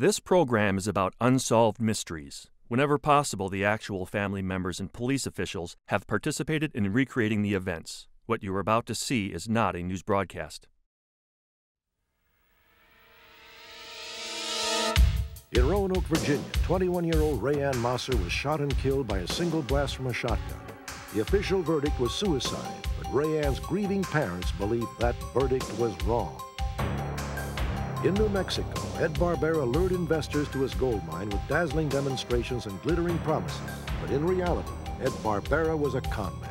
This program is about unsolved mysteries. Whenever possible, the actual family members and police officials have participated in recreating the events. What you are about to see is not a news broadcast. In Roanoke, Virginia, 21-year-old Rayanne MOSSOR was shot and killed by a single blast from a shotgun. The official verdict was suicide, but Rayanne's grieving parents believed that verdict was wrong. In New Mexico, Ed Barbera lured investors to his gold mine with dazzling demonstrations and glittering promises. But in reality, Ed Barbera was a con man.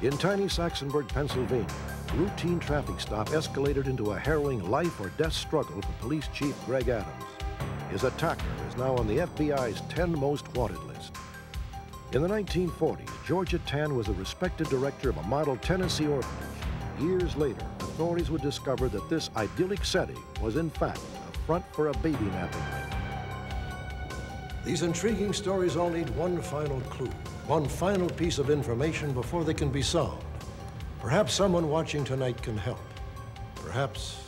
In tiny Saxonburg, Pennsylvania, a routine traffic stop escalated into a harrowing life-or-death struggle for Police Chief Greg Adams. His attacker is now on the FBI's 10 most wanted list. In the 1940s, Georgia Tann was a respected director of a model Tennessee orphanage. Years later, authorities would discover that this idyllic setting was in fact a front for a babynapping ring. These intriguing stories all need one final clue, one final piece of information before they can be solved. Perhaps someone watching tonight can help. Perhaps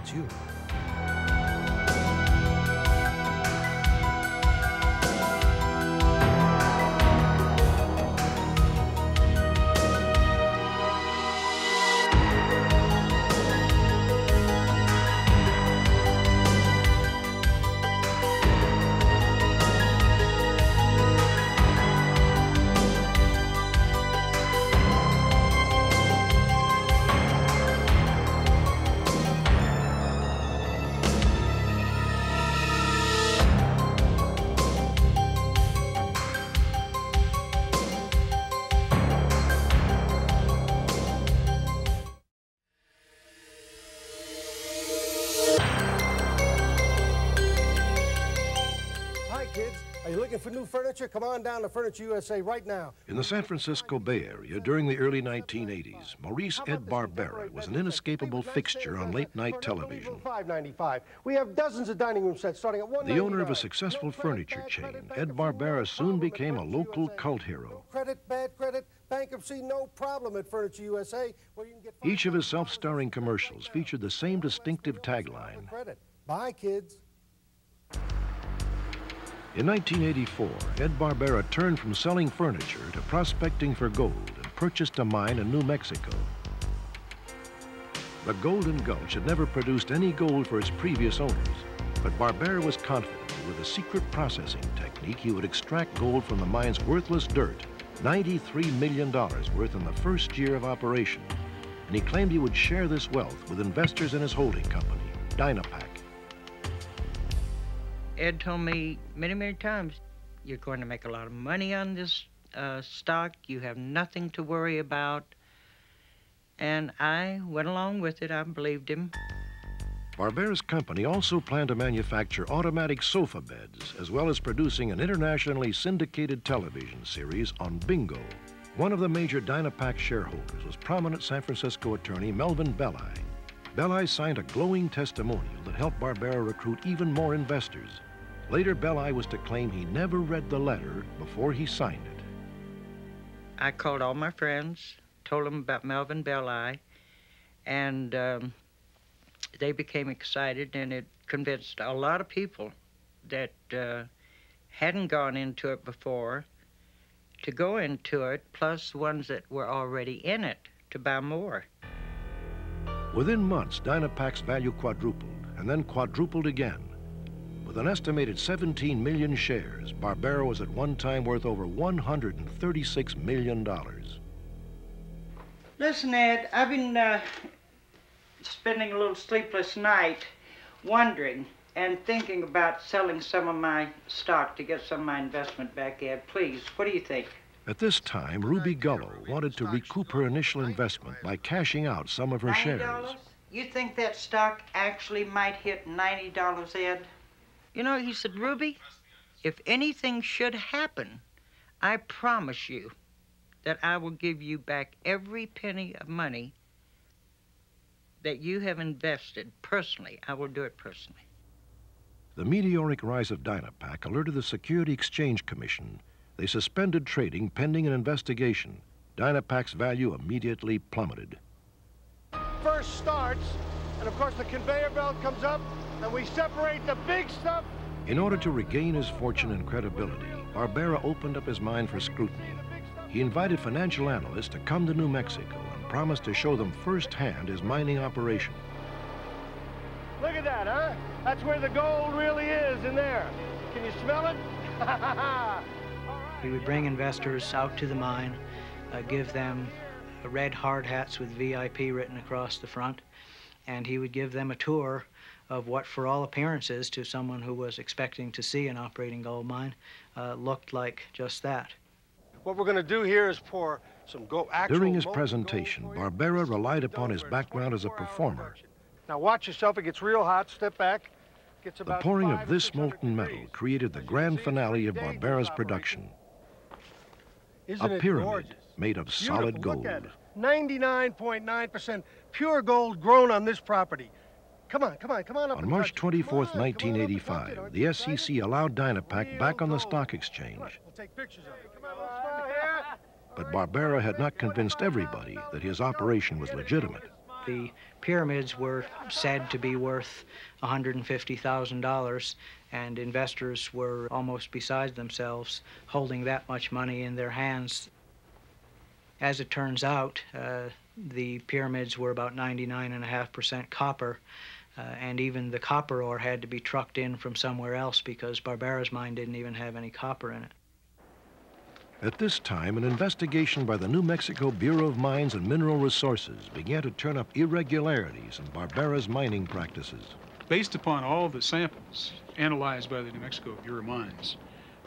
it's you. Are you looking for new furniture? Come on down to Furniture USA right now. In the San Francisco Bay Area during the early 1980s, Maurice Ed Barbera was an inescapable fixture on late-night television. $5.95. We have dozens of dining room sets starting at $1.99. The owner of a successful furniture chain, Ed Barbera soon became a local cult hero. Credit, bad credit, bankruptcy, no problem at Furniture USA, where you can get Each of his self-starring commercials featured the same distinctive tagline. Bye, kids. In 1984, Ed Barbera turned from selling furniture to prospecting for gold and purchased a mine in New Mexico. The Golden Gulch had never produced any gold for its previous owners, but Barbera was confident that with a secret processing technique, he would extract gold from the mine's worthless dirt, $93 million worth in the first year of operation. And he claimed he would share this wealth with investors in his holding company, Dynapack. Ed told me many, many times, you're going to make a lot of money on this stock. You have nothing to worry about. And I went along with it. I believed him. Barbera's company also planned to manufacture automatic sofa beds, as well as producing an internationally syndicated television series on bingo. One of the major Dynapack shareholders was prominent San Francisco attorney Melvin Belli. Belli signed a glowing testimonial that helped Barbera recruit even more investors. Later, Belli was to claim he never read the letter before he signed it. I called all my friends, told them about Melvin Belli, and they became excited, and it convinced a lot of people that hadn't gone into it before to go into it, plus ones that were already in it to buy more. Within months, Dynapack's value quadrupled, and then quadrupled again. With an estimated 17 million shares, Barbera was at one time worth over $136 million. Listen, Ed, I've been spending a little sleepless night wondering and thinking about selling some of my stock to get some of my investment back, Ed. Please, what do you think? At this time, Ruby Gullo wanted to recoup her initial investment by cashing out some of her shares. $90? You think that stock actually might hit $90, Ed? You know, he said, Ruby, if anything should happen, I promise you that I will give you back every penny of money that you have invested personally. I will do it personally. The meteoric rise of Dynapack alerted the Security Exchange Commission. They suspended trading pending an investigation. Dynapack's value immediately plummeted. First starts, and of course the conveyor belt comes up, and we separate the big stuff. In order to regain his fortune and credibility, Barbera opened up his mind for scrutiny. He invited financial analysts to come to New Mexico and promised to show them firsthand his mining operation. Look at that, huh? That's where the gold really is, in there. Can you smell it? He would bring investors out to the mine, give them red hard hats with VIP written across the front, and he would give them a tour of what, for all appearances, to someone who was expecting to see an operating gold mine, looked like just that. What we're going to do here is pour some actual... During his presentation, Barbera relied upon his background as a performer. Now watch yourself, it gets real hot, step back. The pouring of this molten metal created the grand finale of Barbera's production. A pyramid made of solid gold. 99.9% pure gold grown on this property. Come on, come on, come on up. On March 24th, 1985, the SEC allowed Dynapack back on the stock exchange. We'll take pictures of it. But Barbera had not convinced everybody that his operation was legitimate. The pyramids were said to be worth $150,000, and investors were almost beside themselves holding that much money in their hands. As it turns out, the pyramids were about 99.5% copper, and even the copper ore had to be trucked in from somewhere else because Barbera's mine didn't even have any copper in it. At this time, an investigation by the New Mexico Bureau of Mines and Mineral Resources began to turn up irregularities in Barbera's mining practices. Based upon all the samples analyzed by the New Mexico Bureau of Mines,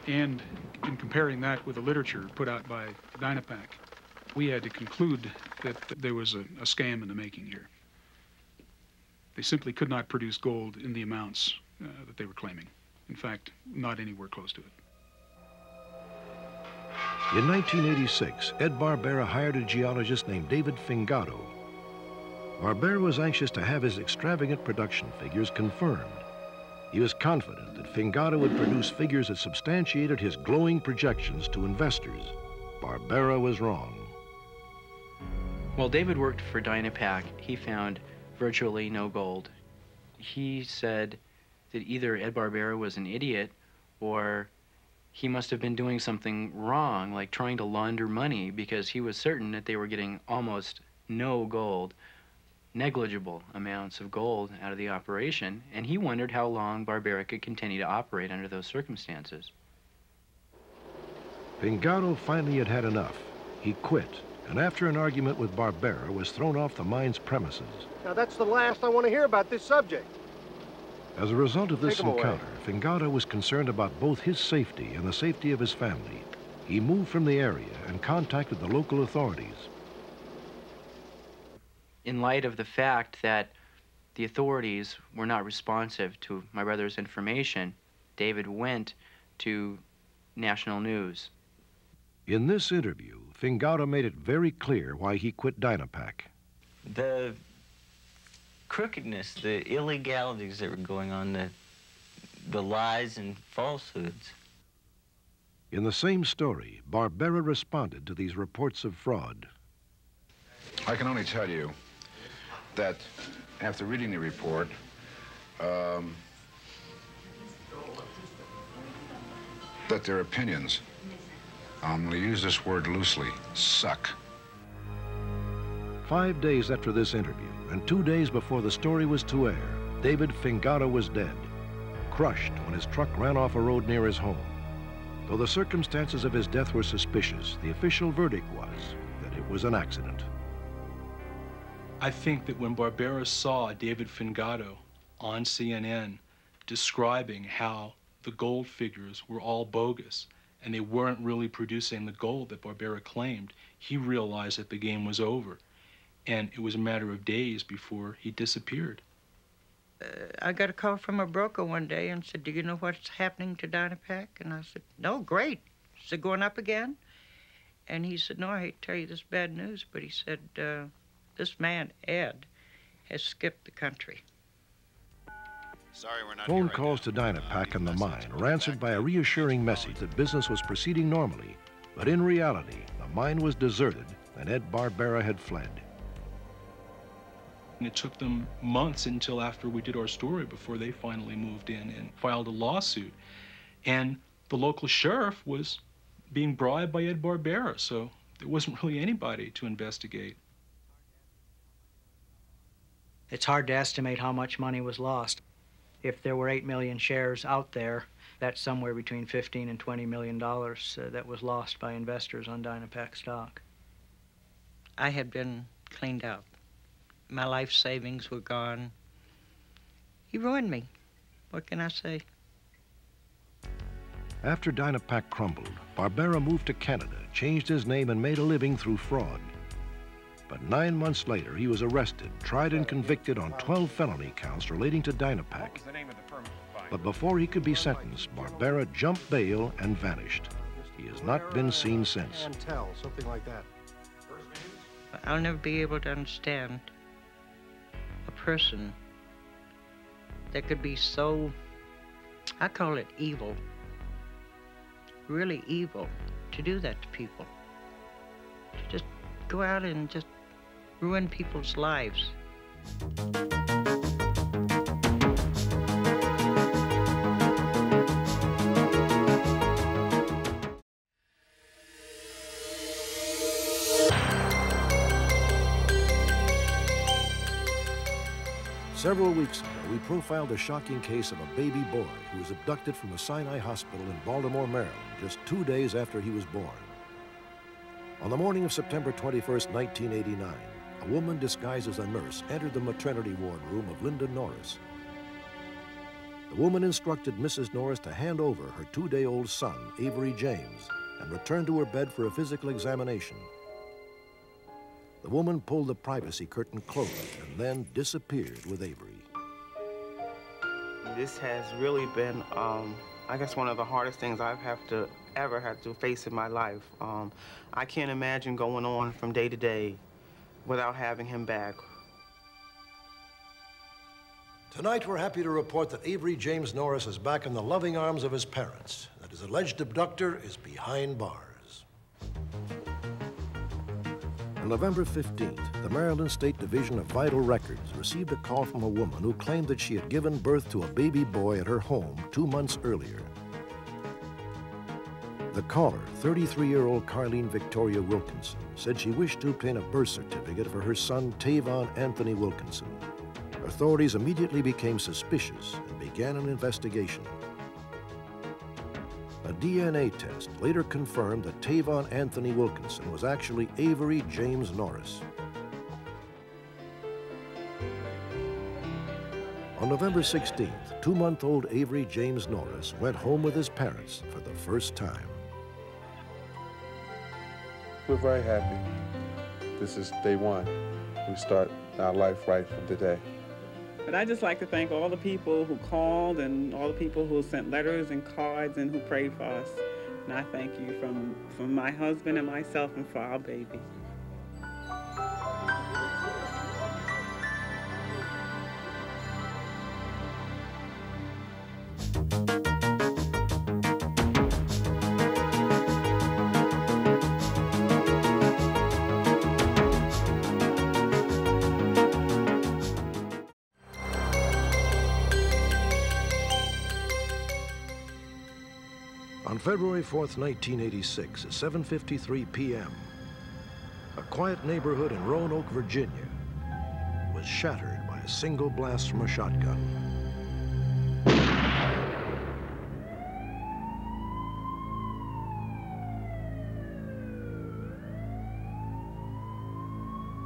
and in comparing that with the literature put out by Dynapack, we had to conclude that there was a scam in the making here. They simply could not produce gold in the amounts that they were claiming. In fact, not anywhere close to it. In 1986, Ed Barbera hired a geologist named David Fingato. Barbera was anxious to have his extravagant production figures confirmed. He was confident that Fingato would produce figures that substantiated his glowing projections to investors. Barbera was wrong. While David worked for Dynapack, he found virtually no gold. He said that either Ed Barbera was an idiot or he must have been doing something wrong, like trying to launder money, because he was certain that they were getting almost no gold, negligible amounts of gold out of the operation, and he wondered how long Barbera could continue to operate under those circumstances. Fingato finally had had enough. He quit, and after an argument with Barbera, was thrown off the mine's premises. Now that's the last I want to hear about this subject. As a result of this encounter, Fingato was concerned about both his safety and the safety of his family. He moved from the area and contacted the local authorities. In light of the fact that the authorities were not responsive to my brother's information, David went to national news. In this interview, Fingato made it very clear why he quit Dynapack. The crookedness, the illegalities that were going on, the lies and falsehoods. In the same story, Barbera responded to these reports of fraud. I can only tell you that after reading the report, that their opinions, I'm going to use this word loosely, suck. 5 days after this interview, and 2 days before the story was to air, David Fingato was dead, crushed when his truck ran off a road near his home. Though the circumstances of his death were suspicious, the official verdict was that it was an accident. I think that when Barbera saw David Fingato on CNN describing how the gold figures were all bogus and they weren't really producing the gold that Barbera claimed, he realized that the game was over. And it was a matter of days before he disappeared. I got a call from a broker one day and said, "Do you know what's happening to Dynapack?" And I said, "No, great." Is it going up again? And he said, "No, I hate to tell you this bad news," but he said, "This man, Ed, has skipped the country." Sorry, we're not Phone calls to Dynapack and the mine were answered by a reassuring message that business was proceeding normally. But in reality, the mine was deserted and Ed Barbera had fled. And it took them months until after we did our story before they finally moved in and filed a lawsuit. And the local sheriff was being bribed by Ed Barbera, so there wasn't really anybody to investigate. It's hard to estimate how much money was lost. If there were 8 million shares out there, that's somewhere between $15 and $20 million that was lost by investors on Dynapack stock. I had been cleaned out. My life savings were gone. He ruined me. What can I say? After Dynapack crumbled, Barbera moved to Canada, changed his name, and made a living through fraud. But 9 months later, he was arrested, tried and convicted on 12 felony counts relating to Dynapack. But before he could be sentenced, Barbera jumped bail and vanished. He has not been seen since. Something like that. I'll never be able to understand a person that could be so, I call it evil, really evil, to do that to people. To just go out and just ruin people's lives. Several weeks ago, we profiled the shocking case of a baby boy who was abducted from the Sinai Hospital in Baltimore, Maryland, just 2 days after he was born. On the morning of September 21st, 1989, a woman disguised as a nurse entered the maternity ward room of Linda Norris. The woman instructed Mrs. Norris to hand over her 2-day-old son, Avery James, and return to her bed for a physical examination. The woman pulled the privacy curtain closed and then disappeared with Avery. This has really been, I guess, one of the hardest things I've ever had to face in my life. I can't imagine going on from day to day without having him back. Tonight, we're happy to report that Avery James Norris is back in the loving arms of his parents, that his alleged abductor is behind bars. On November 15th, the Maryland State Division of Vital Records received a call from a woman who claimed that she had given birth to a baby boy at her home 2 months earlier. The caller, 33-year-old Carleen Victoria Wilkinson, said she wished to obtain a birth certificate for her son, Tavon Anthony Wilkinson. Authorities immediately became suspicious and began an investigation. A DNA test later confirmed that Tavon Anthony Wilkinson was actually Avery James Norris. On November 16th, 2-month-old Avery James Norris went home with his parents for the first time. We're very happy. This is day one. We start our life right from today. But I'd just like to thank all the people who called and all the people who sent letters and cards and who prayed for us. And I thank you from my husband and myself and for our baby. On February 4th, 1986, at 7:53 p.m., a quiet neighborhood in Roanoke, Virginia, was shattered by a single blast from a shotgun.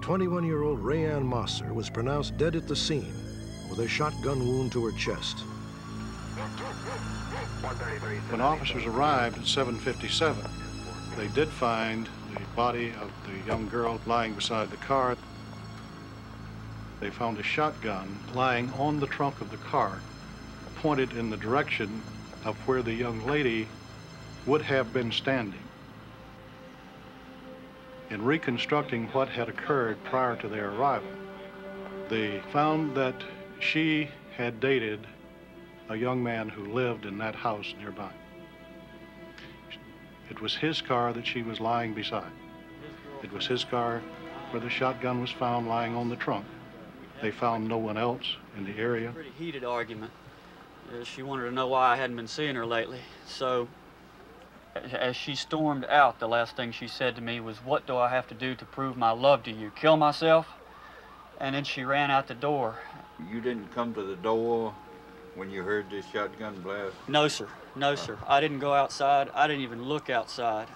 "21-year-old Marianne MOSSOR was pronounced dead at the scene with a shotgun wound to her chest. When officers arrived at 7:57, they did find the body of the young girl lying beside the car. They found a shotgun lying on the trunk of the car, pointed in the direction of where the young lady would have been standing. In reconstructing what had occurred prior to their arrival, they found that she had dated a young man who lived in that house nearby. It was his car that she was lying beside. It was his car where the shotgun was found lying on the trunk. They found no one else in the area. Pretty heated argument. She wanted to know why I hadn't been seeing her lately. So, as she stormed out, the last thing she said to me was, "What do I have to do to prove my love to you? Kill myself?" And then she ran out the door. You didn't come to the door when you heard this shotgun blast? No, sir. No, sir. I didn't go outside. I didn't even look outside.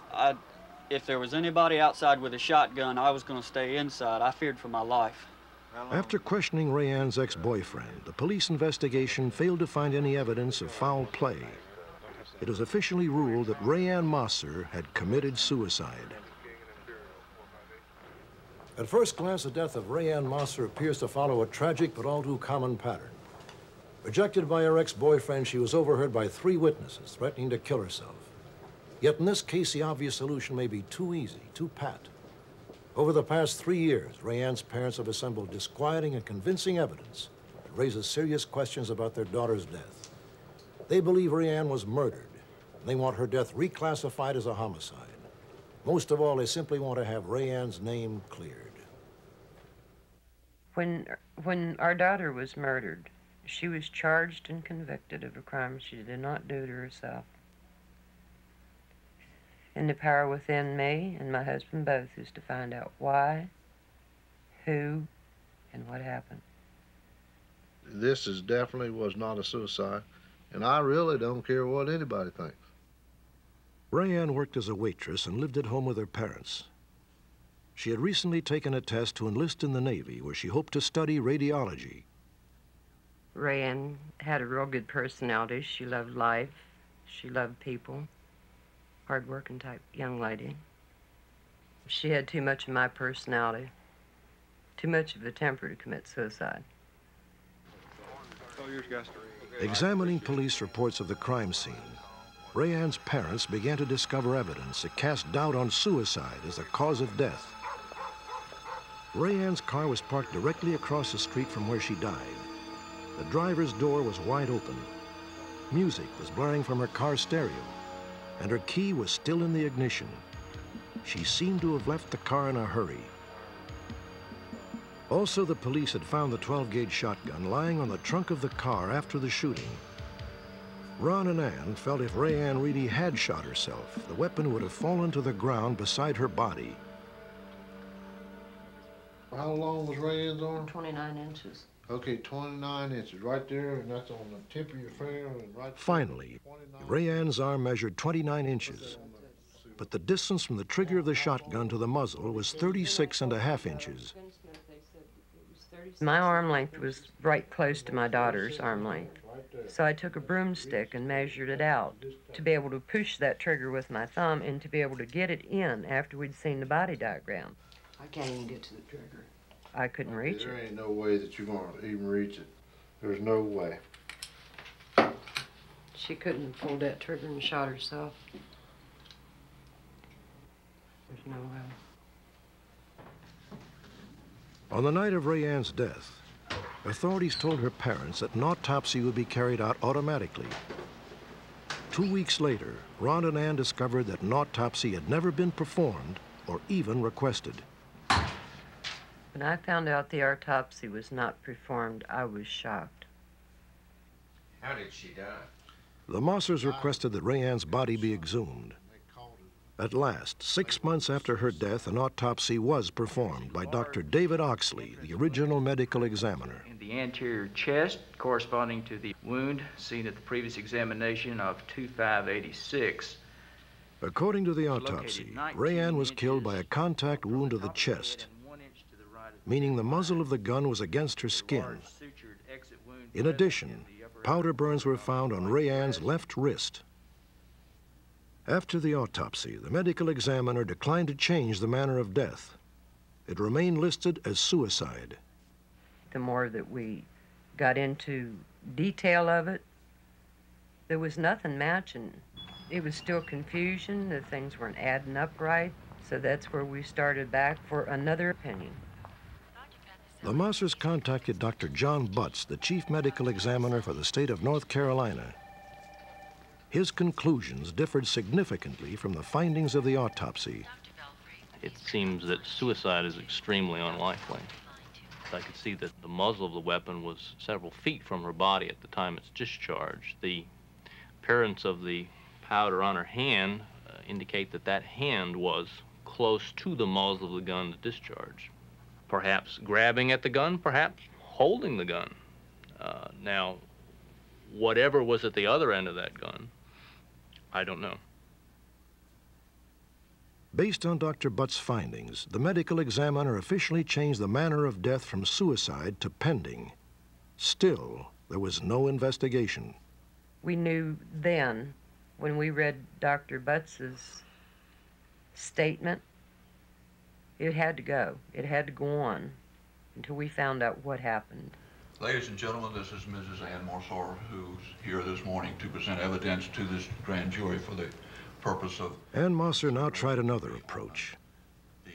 If there was anybody outside with a shotgun, I was going to stay inside. I feared for my life. After questioning Rayanne's ex-boyfriend, the police investigation failed to find any evidence of foul play. It was officially ruled that Rayanne MOSSOR had committed suicide. At first glance, the death of Rayanne MOSSOR appears to follow a tragic but all too common pattern. Rejected by her ex-boyfriend, she was overheard by 3 witnesses threatening to kill herself. Yet in this case, the obvious solution may be too easy, too pat. Over the past 3 years, Rayanne's parents have assembled disquieting and convincing evidence that raises serious questions about their daughter's death. They believe Rayanne was murdered, and they want her death reclassified as a homicide. Most of all, they simply want to have Rayanne's name cleared. When our daughter was murdered, she was charged and convicted of a crime she did not do to herself. And the power within me and my husband both is to find out why, who, and what happened. This definitely was not a suicide, and I really don't care what anybody thinks. Rayanne worked as a waitress and lived at home with her parents. She had recently taken a test to enlist in the Navy, where she hoped to study radiology. Rayanne had a real good personality. She loved life. She loved people. Hard-working type young lady. She had too much of my personality, too much of a temper to commit suicide. Examining police reports of the crime scene, Rayanne's parents began to discover evidence that cast doubt on suicide as the cause of death. Rayanne's car was parked directly across the street from where she died. The driver's door was wide open. Music was blaring from her car stereo, and her key was still in the ignition. She seemed to have left the car in a hurry. Also, the police had found the 12-gauge shotgun lying on the trunk of the car after the shooting. Ron and Ann felt if Rayanne really had shot herself, the weapon would have fallen to the ground beside her body. How long was Rayanne's arm? 29 inches. Okay, 29 inches right there, and that's on the tip of your finger and right. Finally, Rayanne's arm measured 29 inches, but the distance from the trigger of the shotgun to the muzzle was 36.5 inches. My arm length was right close to my daughter's arm length, so I took a broomstick and measured it out to be able to push that trigger with my thumb and to be able to get it in after we'd seen the body diagram. I can't even get to the trigger. I couldn't reach it. There ain't no way that you're going to even reach it. There's no way. She couldn't have pulled that trigger and shot herself. There's no way. On the night of Rayanne's death, authorities told her parents that an autopsy would be carried out automatically. 2 weeks later, Ron and Ann discovered that an autopsy had never been performed or even requested. When I found out the autopsy was not performed, I was shocked. How did she die? The Mossors requested that Rayanne's body be exhumed. At last, 6 months after her death, an autopsy was performed by Dr. David Oxley, the original medical examiner. In the anterior chest, corresponding to the wound seen at the previous examination of 2586. According to the autopsy, Rayanne was killed by a contact wound to the chest, meaning the muzzle of the gun was against her skin. In addition, powder burns were found on Rayanne's left wrist. After the autopsy, the medical examiner declined to change the manner of death. It remained listed as suicide. The more that we got into detail of it, there was nothing matching. It was still confusion, the things weren't adding up right, so that's where we started back for another opinion. The Mossors contacted Dr. John Butts, the chief medical examiner for the state of North Carolina. His conclusions differed significantly from the findings of the autopsy. It seems that suicide is extremely unlikely. I could see that the muzzle of the weapon was several feet from her body at the time it's discharged. The appearance of the powder on her hand indicate that that hand was close to the muzzle of the gun to discharge. Perhaps grabbing at the gun, perhaps holding the gun. Now, whatever was at the other end of that gun, I don't know. Based on Dr. Butt's findings, the medical examiner officially changed the manner of death from suicide to pending. Still, there was no investigation. We knew then, when we read Dr. Butt's statement, it had to go. It had to go on until we found out what happened. Ladies and gentlemen, this is Mrs. Ann MOSSOR, who's here this morning to present evidence to this grand jury for the purpose of... Ann MOSSOR now tried another approach.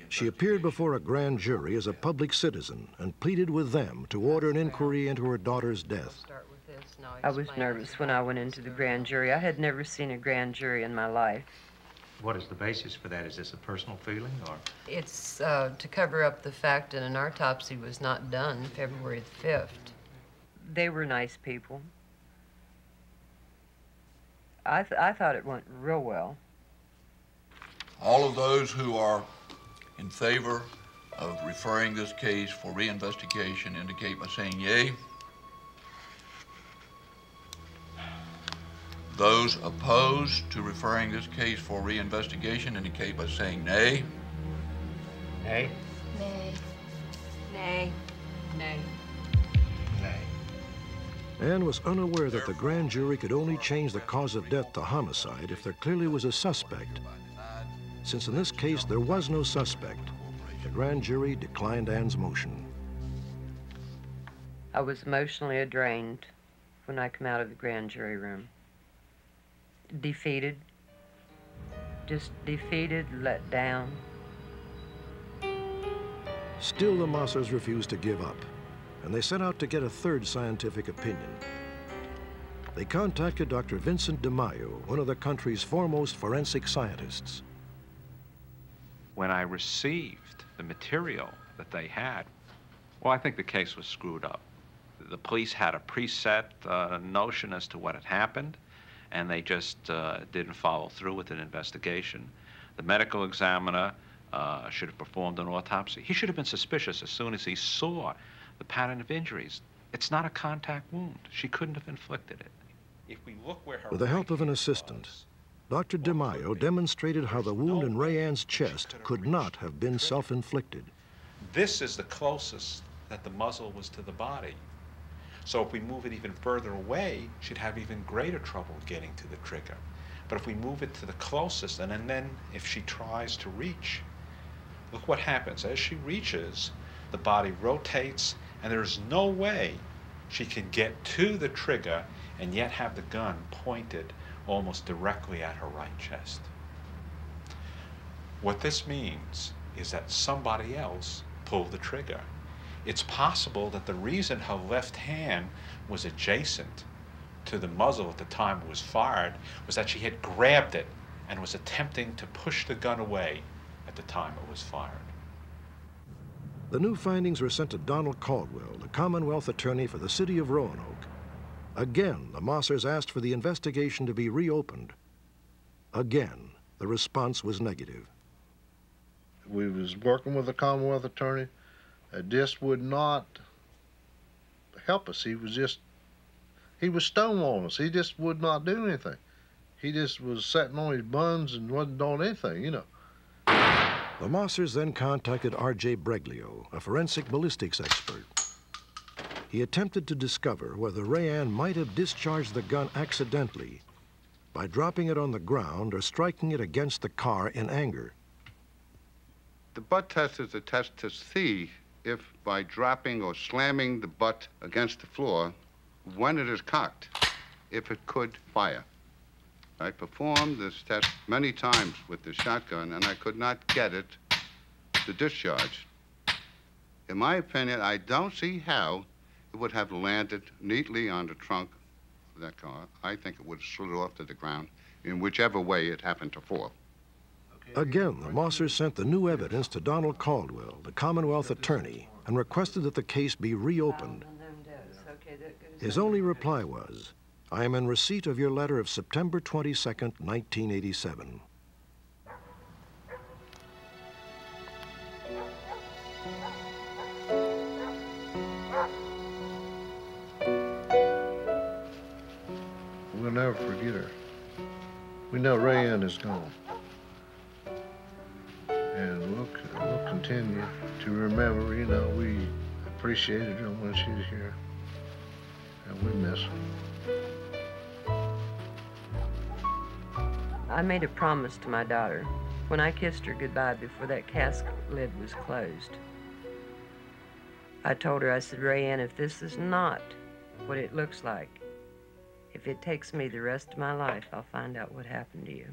She appeared before a grand jury as a public citizen and pleaded with them to order an inquiry into her daughter's death. I was nervous when I went into the grand jury. I had never seen a grand jury in my life. What is the basis for that? Is this a personal feeling, or? It's to cover up the fact that an autopsy was not done February the 5th. They were nice people. I thought it went real well. All of those who are in favor of referring this case for reinvestigation indicate by saying yea. Those opposed to referring this case for reinvestigation indicate by saying nay. Nay. Nay. Nay. Nay. Ann was unaware that the grand jury could only change the cause of death to homicide if there clearly was a suspect. Since in this case there was no suspect, the grand jury declined Ann's motion. I was emotionally drained when I come out of the grand jury room. Defeated. Just defeated, let down. Still, the MOSSORs refused to give up, and they set out to get a third scientific opinion. They contacted Dr. Vincent DeMaio, one of the country's foremost forensic scientists. When I received the material that they had, well, I think the case was screwed up. The police had a preset notion as to what had happened, and they just didn't follow through with an investigation. The medical examiner should have performed an autopsy. He should have been suspicious as soon as he saw the pattern of injuries. It's not a contact wound. She couldn't have inflicted it. If we look where her With the help of an assistant, Dr. DeMaio demonstrated how the wound in Ray Ann's chest could not have been self-inflicted. This is the closest that the muzzle was to the body. So if we move it even further away, she'd have even greater trouble getting to the trigger. But if we move it to the closest, and then if she tries to reach, look what happens. As she reaches, the body rotates, and there's no way she can get to the trigger and yet have the gun pointed almost directly at her right chest. What this means is that somebody else pulled the trigger. It's possible that the reason her left hand was adjacent to the muzzle at the time it was fired was that she had grabbed it and was attempting to push the gun away at the time it was fired. The new findings were sent to Donald Caldwell, the Commonwealth Attorney for the city of Roanoke. Again, the MOSSORs asked for the investigation to be reopened. Again, the response was negative. We was working with the Commonwealth Attorney. Just would not help us. He was stonewalling us. He just would not do anything. He just was sitting on his buns and wasn't doing anything, you know. The MOSSORs then contacted R.J. Breglio, a forensic ballistics expert. He attempted to discover whether Ray Ann might have discharged the gun accidentally by dropping it on the ground or striking it against the car in anger. The butt test is a test to see if by dropping or slamming the butt against the floor, when it is cocked, if it could fire. I performed this test many times with the shotgun, and I could not get it to discharge. In my opinion, I don't see how it would have landed neatly on the trunk of that car. I think it would have slid off to the ground in whichever way it happened to fall. Again, the MOSSORs sent the new evidence to Donald Caldwell, the Commonwealth Attorney, and requested that the case be reopened. His only reply was, "I am in receipt of your letter of September 22nd, 1987. We'll never forget her. We know Rayanne is gone. And we'll continue to remember, you know, we appreciated her when she was here. And we miss her. I made a promise to my daughter when I kissed her goodbye before that casket lid was closed. I told her, I said, Rayanne, if this is not what it looks like, if it takes me the rest of my life, I'll find out what happened to you.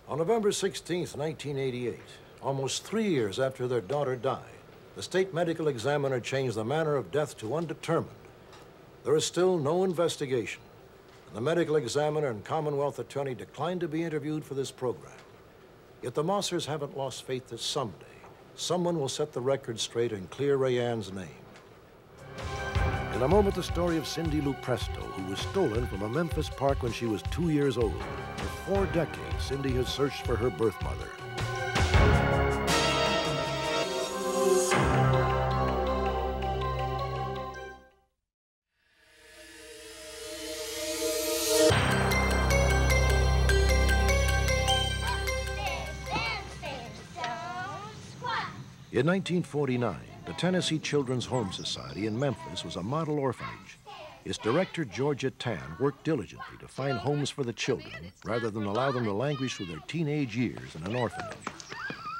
On November 16th, 1988, almost 3 years after their daughter died, the state medical examiner changed the manner of death to undetermined. There is still no investigation, and the medical examiner and Commonwealth attorney declined to be interviewed for this program. Yet the Mossors haven't lost faith that someday, someone will set the record straight and clear Rayanne's name. In a moment, the story of Cindy Lou Presto, who was stolen from a Memphis park when she was 2 years old. For 4 decades, Cindy has searched for her birth mother. In 1949, the Tennessee Children's Home Society in Memphis was a model orphanage. Its director, Georgia Tan, worked diligently to find homes for the children rather than allow them to languish through their teenage years in an orphanage.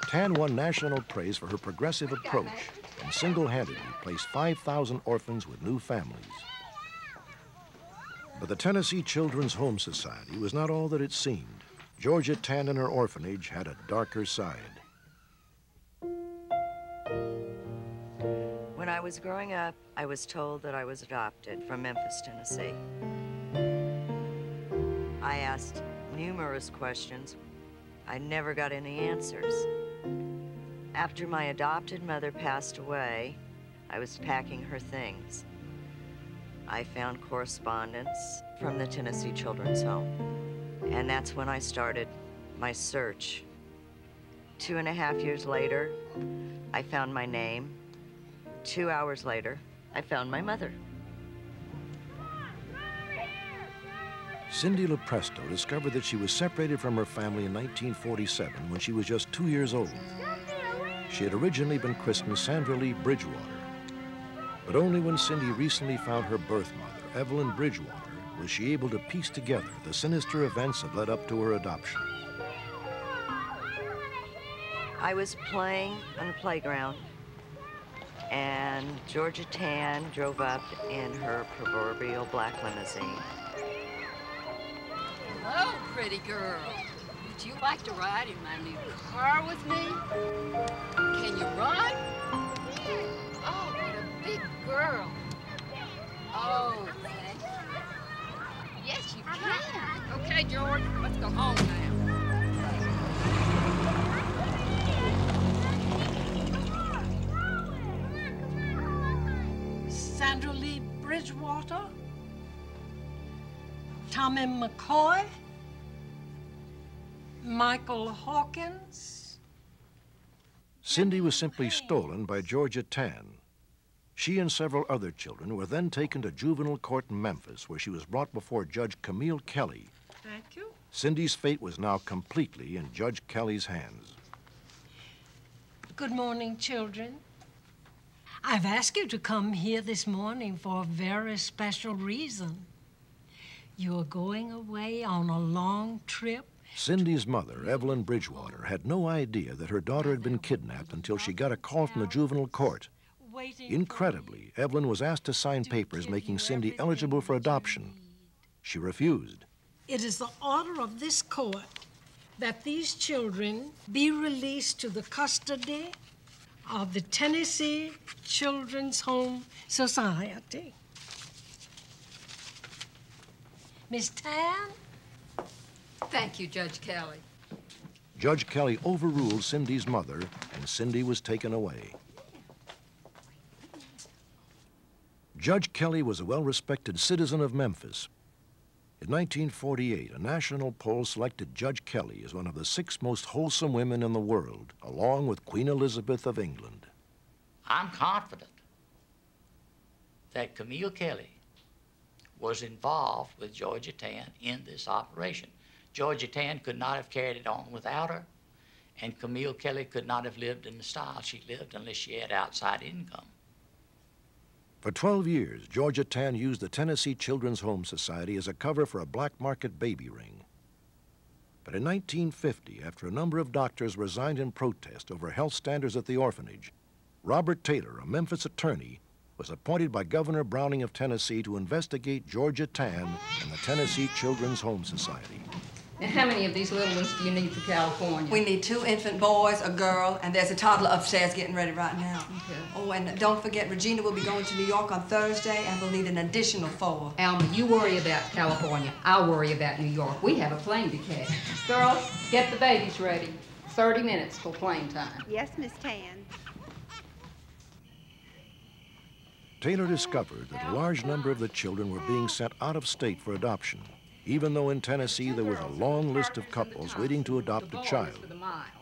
Tan won national praise for her progressive approach and single-handedly placed 5,000 orphans with new families. But the Tennessee Children's Home Society was not all that it seemed. Georgia Tan and her orphanage had a darker side. When I was growing up, I was told that I was adopted from Memphis, Tennessee. I asked numerous questions. I never got any answers. After my adopted mother passed away, I was packing her things. I found correspondence from the Tennessee Children's Home, and that's when I started my search. 2.5 years later, I found my name. 2 hours later, I found my mother. Cindy Lou Presto discovered that she was separated from her family in 1947 when she was just 2 years old. She had originally been christened Sandra Lee Bridgewater. But only when Cindy recently found her birth mother, Evelyn Bridgewater, was she able to piece together the sinister events that led up to her adoption. I was playing on the playground, and Georgia Tan drove up in her proverbial black limousine. Hello, pretty girl. Would you like to ride in my new car with me? Can you run? Oh, what a big girl. Oh, thank you. Yes, you can. Okay, George, let's go home now. Sandra Lee Bridgewater, Tommy McCoy, Michael Hawkins. Cindy was simply stolen by Georgia Tan. She and several other children were then taken to juvenile court in Memphis, where she was brought before Judge Camille Kelly. Thank you. Cindy's fate was now completely in Judge Kelly's hands. Good morning, children. I've asked you to come here this morning for a very special reason. You're going away on a long trip. Cindy's mother, Evelyn Bridgewater, had no idea that her daughter had been kidnapped until she got a call from the juvenile court. Incredibly, Evelyn was asked to sign papers making Cindy eligible for adoption. She refused. It is the order of this court that these children be released to the custody of the Tennessee Children's Home Society. Miss Tan? Thank you, Judge Kelly. Judge Kelly overruled Cindy's mother, and Cindy was taken away. Judge Kelly was a well-respected citizen of Memphis. In 1948, a national poll selected Judge Kelly as one of the 6 most wholesome women in the world, along with Queen Elizabeth of England. I'm confident that Camille Kelly was involved with Georgia Tann in this operation. Georgia Tann could not have carried it on without her, and Camille Kelly could not have lived in the style she lived unless she had outside income. For 12 years, Georgia Tann used the Tennessee Children's Home Society as a cover for a black market baby ring. But in 1950, after a number of doctors resigned in protest over health standards at the orphanage, Robert Taylor, a Memphis attorney, was appointed by Governor Browning of Tennessee to investigate Georgia Tann and the Tennessee Children's Home Society. And how many of these little ones do you need for California? We need 2 infant boys, a girl, and there's a toddler upstairs getting ready right now. Okay. Oh, and don't forget, Regina will be going to New York on Thursday, and we'll need an additional 4. Alma, you worry about California. I'll worry about New York. We have a plane to catch. Girls, get the babies ready. 30 minutes till plane time. Yes, Miss Tann. Taylor discovered that a large number of the children were being sent out of state for adoption, even though in Tennessee there was a long list of couples waiting to adopt a child.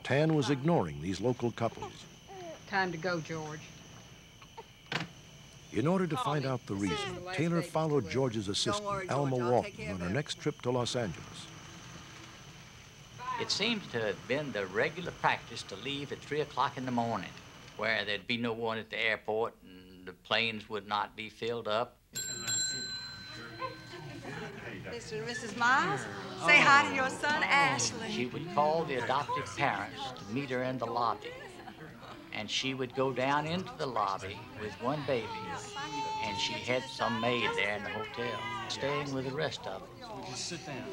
Tann was ignoring these local couples. Time to go, George. In order to find out the reason, Taylor followed George's assistant, Alma Walton, on her next trip to Los Angeles. It seems to have been the regular practice to leave at 3 o'clock in the morning, where there'd be no one at the airport and the planes would not be filled up. Mr. and Mrs. Miles, say hi to your son, Ashley. She would call the adoptive parents to meet her in the lobby. And she would go down into the lobby with one baby, and she had some maid there in the hotel, staying with the rest of them. Just sit down.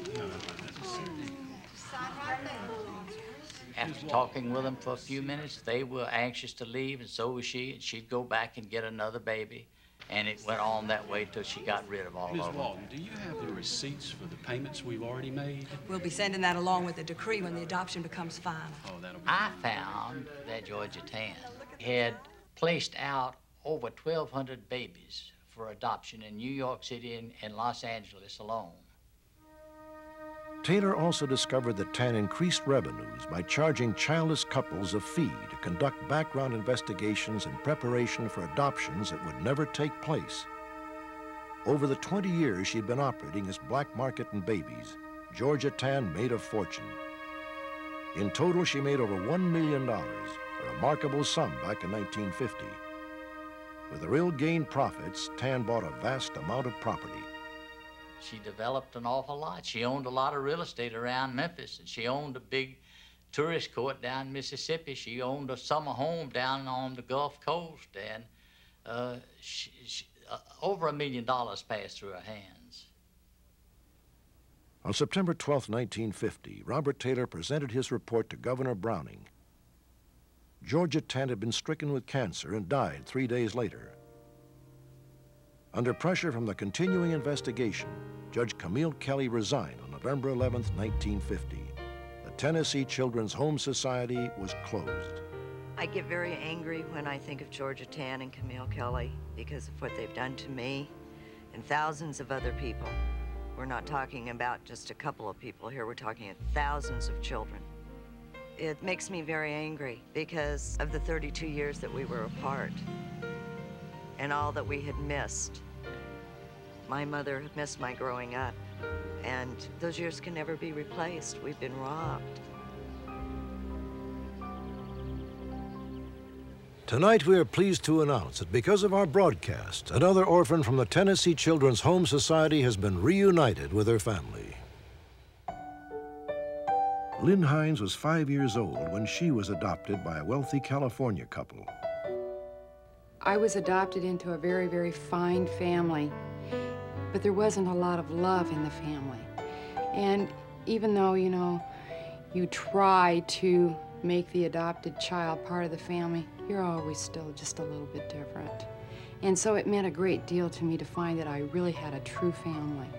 After talking with them for a few minutes, they were anxious to leave, and so was she, and she'd go back and get another baby. And it went on that way till she got rid of all of them. Ms. Walton, do you have the receipts for the payments we've already made? We'll be sending that along with the decree when the adoption becomes final. Oh, that'll be... I found that Georgia Tann had placed out over 1,200 babies for adoption in New York City and Los Angeles alone. Taylor also discovered that Tann increased revenues by charging childless couples a fee to conduct background investigations in preparation for adoptions that would never take place. Over the 20 years she'd been operating as black market and babies, Georgia Tann made a fortune. In total, she made over $1 million, a remarkable sum back in 1950. With the real gain profits, Tann bought a vast amount of property. She developed an awful lot. She owned a lot of real estate around Memphis, and she owned a big tourist court down in Mississippi. She owned a summer home down on the Gulf Coast, and over $1 million passed through her hands. On September 12, 1950, Robert Taylor presented his report to Governor Browning. Georgia Tann had been stricken with cancer and died 3 days later. Under pressure from the continuing investigation, Judge Camille Kelly resigned on November 11, 1950. The Tennessee Children's Home Society was closed. I get very angry when I think of Georgia Tann and Camille Kelly because of what they've done to me and thousands of other people. We're not talking about just a couple of people here, we're talking about thousands of children. It makes me very angry because of the 32 years that we were apart and all that we had missed. My mother had missed my growing up, and those years can never be replaced. We've been robbed. Tonight, we are pleased to announce that because of our broadcast, another orphan from the Tennessee Children's Home Society has been reunited with her family. Lynn Hines was 5 years old when she was adopted by a wealthy California couple. I was adopted into a very, very fine family, but there wasn't a lot of love in the family. And even though, you know, you try to make the adopted child part of the family, you're always still just a little bit different. And so it meant a great deal to me to find that I really had a true family.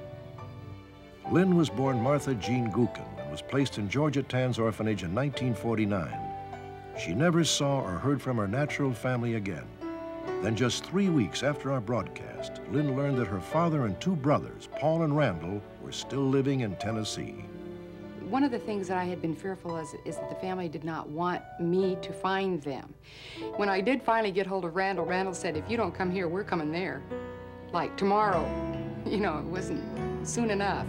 Lynn was born Martha Jean Gookin and was placed in Georgia Tann's orphanage in 1949. She never saw or heard from her natural family again. Then just 3 weeks after our broadcast, Lynn learned that her father and two brothers, Paul and Randall, were still living in Tennessee. One of the things that I had been fearful is that the family did not want me to find them. When I did finally get hold of Randall, Randall said, if you don't come here, we're coming there. Like tomorrow. You know, it wasn't soon enough.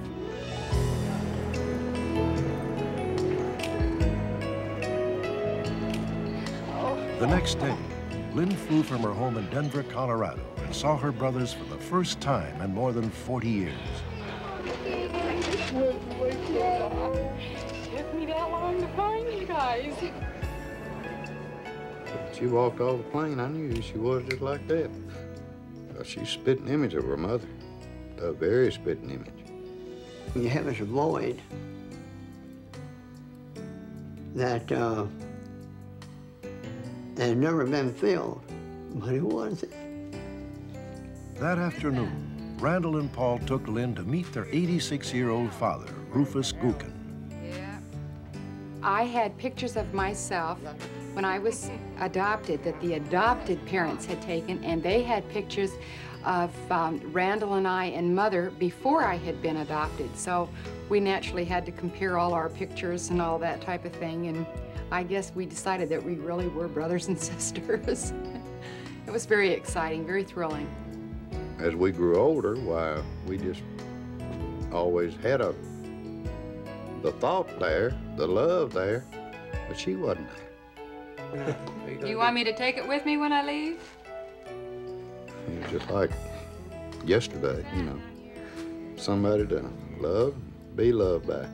The next day, Lynn flew from her home in Denver, Colorado, and saw her brothers for the first time in more than 40 years. It took me that long to find you guys. She walked off the plane, I knew she was just like that. She's a spitting image of her mother, a very spitting image. You have this void that had never been filled, but it was. That afternoon, Randall and Paul took Lynn to meet their 86-year-old father, Rufus Gookin. I had pictures of myself when I was adopted that the adopted parents had taken, and they had pictures of Randall and I and Mother before I had been adopted. So we naturally had to compare all our pictures and all that type of thing, and I guess we decided that we really were brothers and sisters. It was very exciting, very thrilling. As we grew older, why, we just always had the thought there, the love there, but she wasn't there. You want me to take it with me when I leave? It was just like yesterday, you know. Somebody to love, be loved by,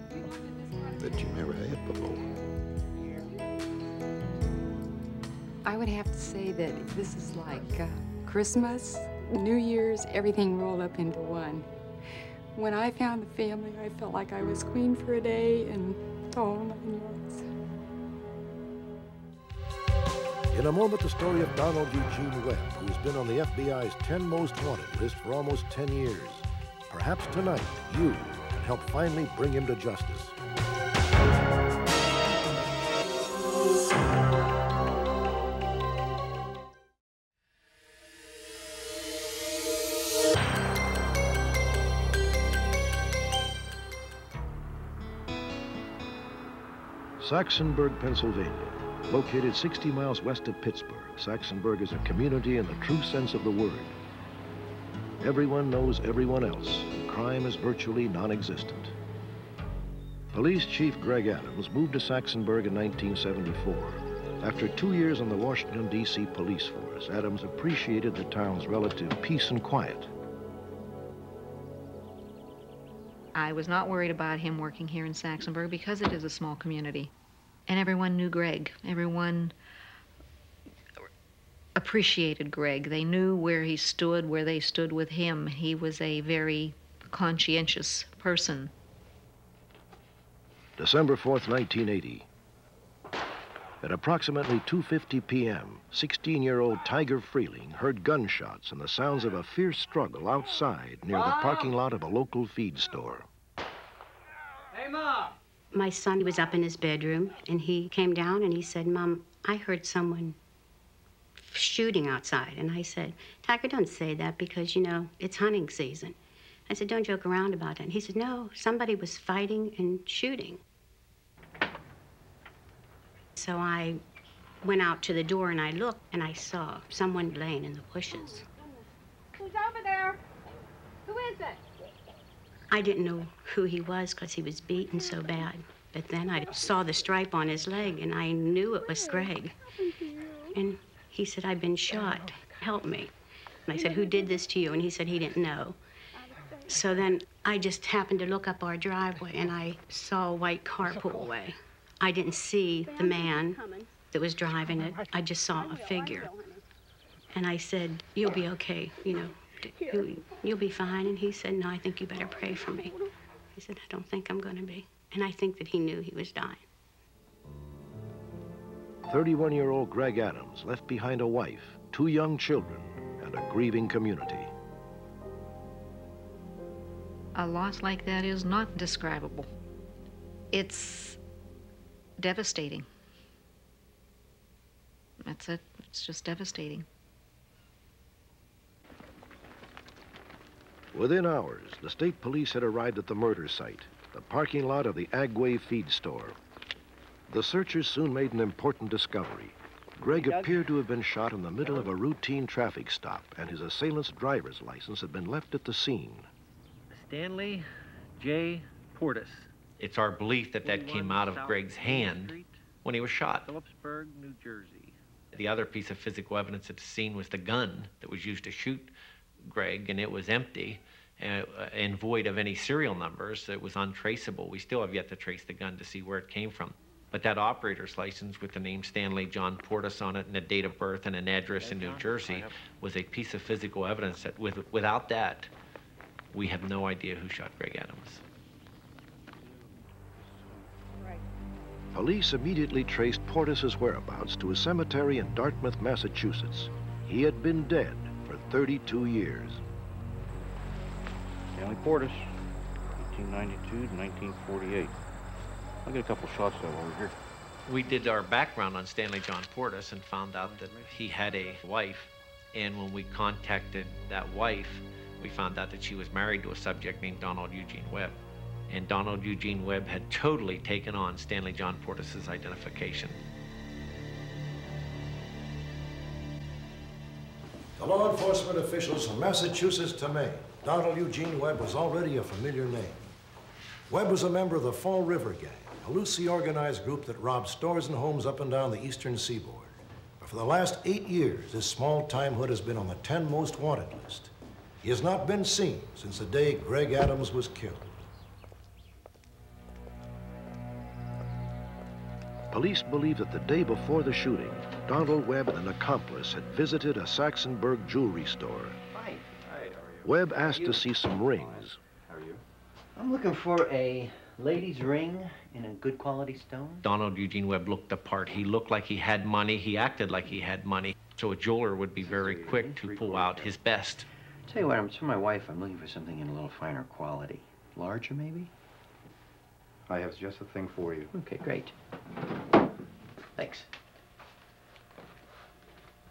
that you never had before. I would have to say that this is like Christmas, New Year's, everything rolled up into one. When I found the family, I felt like I was queen for a day, and oh, 9 yards. In a moment, the story of Donald Eugene Webb, who's been on the FBI's 10 Most Wanted list for almost 10 years. Perhaps tonight, you can help finally bring him to justice. Saxonburg, Pennsylvania. Located 60 miles west of Pittsburgh, Saxonburg is a community in the true sense of the word. Everyone knows everyone else, and crime is virtually non-existent. Police Chief Greg Adams moved to Saxonburg in 1974. After 2 years on the Washington, D.C. police force, Adams appreciated the town's relative peace and quiet. I was not worried about him working here in Saxonburg because it is a small community. And everyone knew Greg. Everyone appreciated Greg. They knew where he stood, where they stood with him. He was a very conscientious person. December 4th, 1980. At approximately 2:50 p.m., 16-year-old Tiger Freehling heard gunshots and the sounds of a fierce struggle outside near the parking lot of a local feed store. Hey, Mom! My son was up in his bedroom, and he came down and he said, Mom, I heard someone shooting outside. And I said, Tiger, don't say that because, you know, it's hunting season. I said, don't joke around about it. And he said, no, somebody was fighting and shooting. So I went out to the door and I looked and I saw someone laying in the bushes. Who's over there? Who is it? I didn't know who he was because he was beaten so bad. But then I saw the stripe on his leg and I knew it was Greg. And he said, I've been shot. Help me. And I said, who did this to you? And he said he didn't know. So then I just happened to look up our driveway and I saw a white car pull away. I didn't see the man that was driving it. I just saw a figure. And I said, you'll be okay, you know. You'll be fine. And he said, no, I think you better pray for me. He said, I don't think I'm going to be. And I think that he knew he was dying. 31-year-old Greg Adams left behind a wife, 2 young children, and a grieving community. A loss like that is not describable. It's devastating. That's it. It's just devastating. Within hours, the state police had arrived at the murder site, the parking lot of the Agway feed store. The searchers soon made an important discovery. Greg appeared to have been shot in the middle of a routine traffic stop, and his assailant's driver's license had been left at the scene. Stanley J. Portis. It's our belief that that came out of Greg's hand when he was shot. Phillipsburg, New Jersey. The other piece of physical evidence at the scene was the gun that was used to shoot Greg, and it was empty and void of any serial numbers. It was untraceable. We still have yet to trace the gun to see where it came from. But that operator's license with the name Stanley John Portis on it and a date of birth and an address in New Jersey was a piece of physical evidence that without that, we have no idea who shot Greg Adams. Police immediately traced Portis's whereabouts to a cemetery in Dartmouth, Massachusetts. He had been dead for 32 years. Stanley Portis, 1892 to 1948. I'll get a couple shots though over here. We did our background on Stanley John Portis and found out that he had a wife. And when we contacted that wife, we found out that she was married to a subject named Donald Eugene Webb. And Donald Eugene Webb had totally taken on Stanley John Portis's identification. The law enforcement officials from Massachusetts to Maine, Donald Eugene Webb was already a familiar name. Webb was a member of the Fall River Gang, a loosely organized group that robbed stores and homes up and down the eastern seaboard. But for the last 8 years, this small-time hood has been on the 10 most wanted list. He has not been seen since the day Greg Adams was killed. Police believe that the day before the shooting, Donald Webb and an accomplice had visited a Saxonburg jewelry store. Hi. Hi, how are you? Webb asked to see some rings. How are you? I'm looking for a lady's ring in a good quality stone. Donald Eugene Webb looked the part. He looked like he had money. He acted like he had money. So a jeweler would be very quick to pull out his best. Tell you what, it's for my wife. I'm looking for something in a little finer quality. Larger, maybe? I have just the thing for you. Okay, great. Thanks.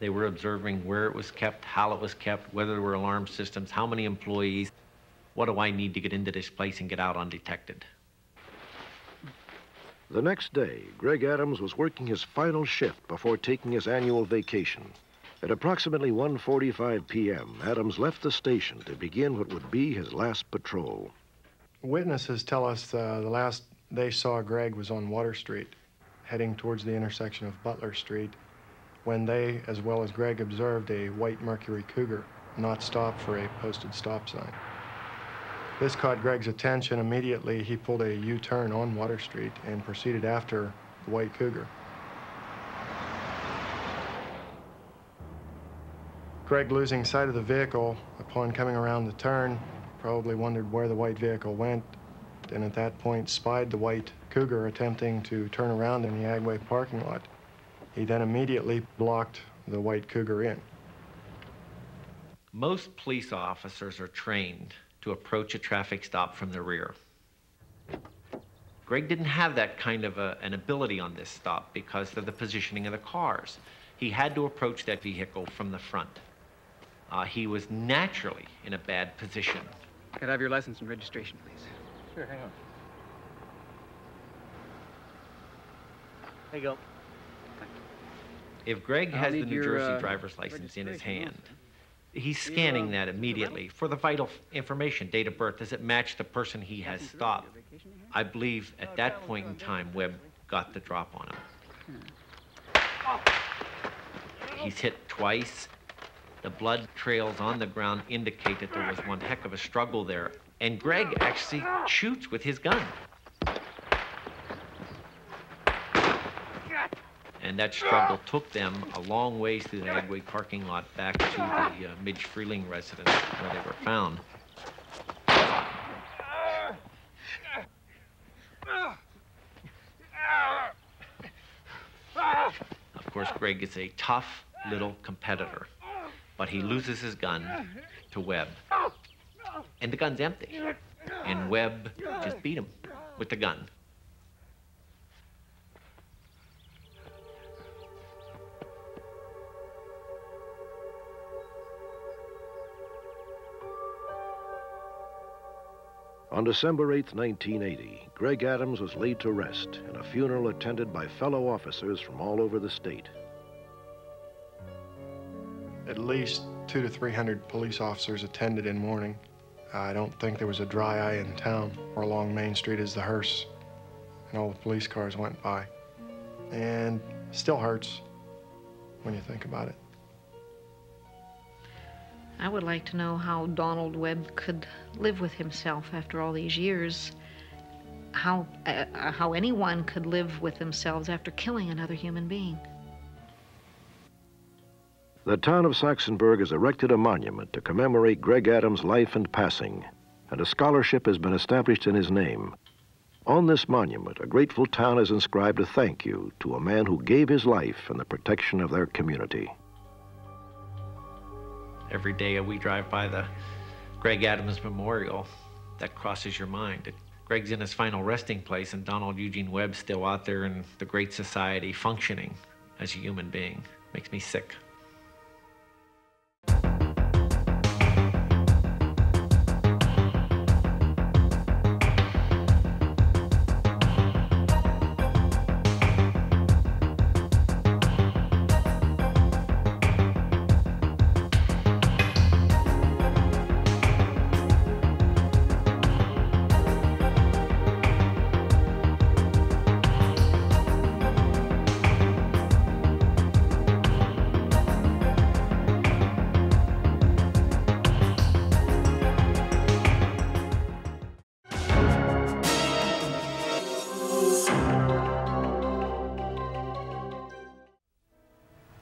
They were observing where it was kept, how it was kept, whether there were alarm systems, how many employees. What do I need to get into this place and get out undetected? The next day, Greg Adams was working his final shift before taking his annual vacation. At approximately 1:45 p.m., Adams left the station to begin what would be his last patrol. Witnesses tell us the last they saw Greg was on Water Street, heading towards the intersection of Butler Street, when they, as well as Greg, observed a white Mercury Cougar not stop for a posted stop sign. This caught Greg's attention. Immediately, he pulled a U-turn on Water Street and proceeded after the white Cougar. Greg, losing sight of the vehicle upon coming around the turn, probably wondered where the white vehicle went, and at that point spied the white Cougar attempting to turn around in the Agway parking lot. He then immediately blocked the white Cougar in. Most police officers are trained to approach a traffic stop from the rear. Greg didn't have that kind of an ability on this stop because of the positioning of the cars. He had to approach that vehicle from the front. He was naturally in a bad position. Could I have your license and registration, please? Sure, hang on. There you go. If Greg has the New your, Jersey driver's license in his hand, he's scanning that immediately for the vital information, date of birth. Does it match the person he has stopped? I believe at that point in time, Webb got the drop on him. He's hit twice. The blood trails on the ground indicate that there was one heck of a struggle there. And Greg actually shoots with his gun. And that struggle took them a long ways through the Agway parking lot back to the MIDGE FREEHLING residence where they were found. Of course, Greg is a tough little competitor, but he loses his gun to Webb. And the gun's empty. And Webb just beat him with the gun. On December 8, 1980, Greg Adams was laid to rest in a funeral attended by fellow officers from all over the state. At least 200 to 300 police officers attended in mourning. I don't think there was a dry eye in town or along Main Street as the hearse and all the police cars went by. And still hurts when you think about it. I would like to know how Donald Webb could live with himself after all these years. How anyone could live with themselves after killing another human being. The town of Saxonburg has erected a monument to commemorate Greg Adams' life and passing, and a scholarship has been established in his name. On this monument, a grateful town has inscribed a thank you to a man who gave his life in the protection of their community. Every day we drive by the Greg Adams Memorial, that crosses your mind. Greg's in his final resting place, and Donald Eugene Webb's still out there in the great society functioning as a human being. Makes me sick.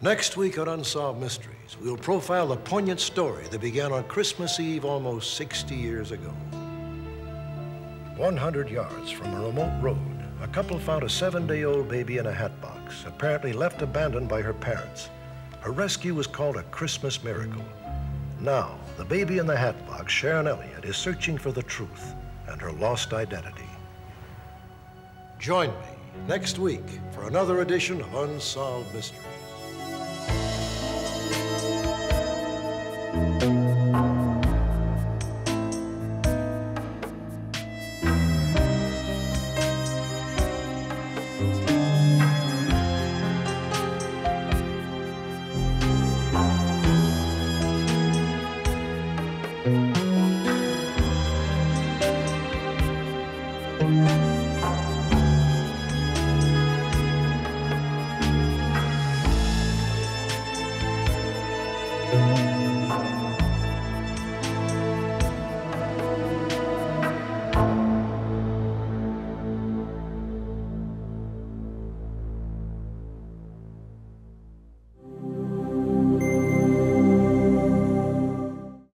Next week on Unsolved Mysteries, we'll profile the poignant story that began on Christmas Eve almost 60 years ago. 100 yards from a remote road, a couple found a 7-day-old baby in a hat box, apparently left abandoned by her parents. Her rescue was called a Christmas miracle. Now, the baby in the hat box, Sharon Elliott, is searching for the truth and her lost identity. Join me next week for another edition of Unsolved Mysteries. Thank you.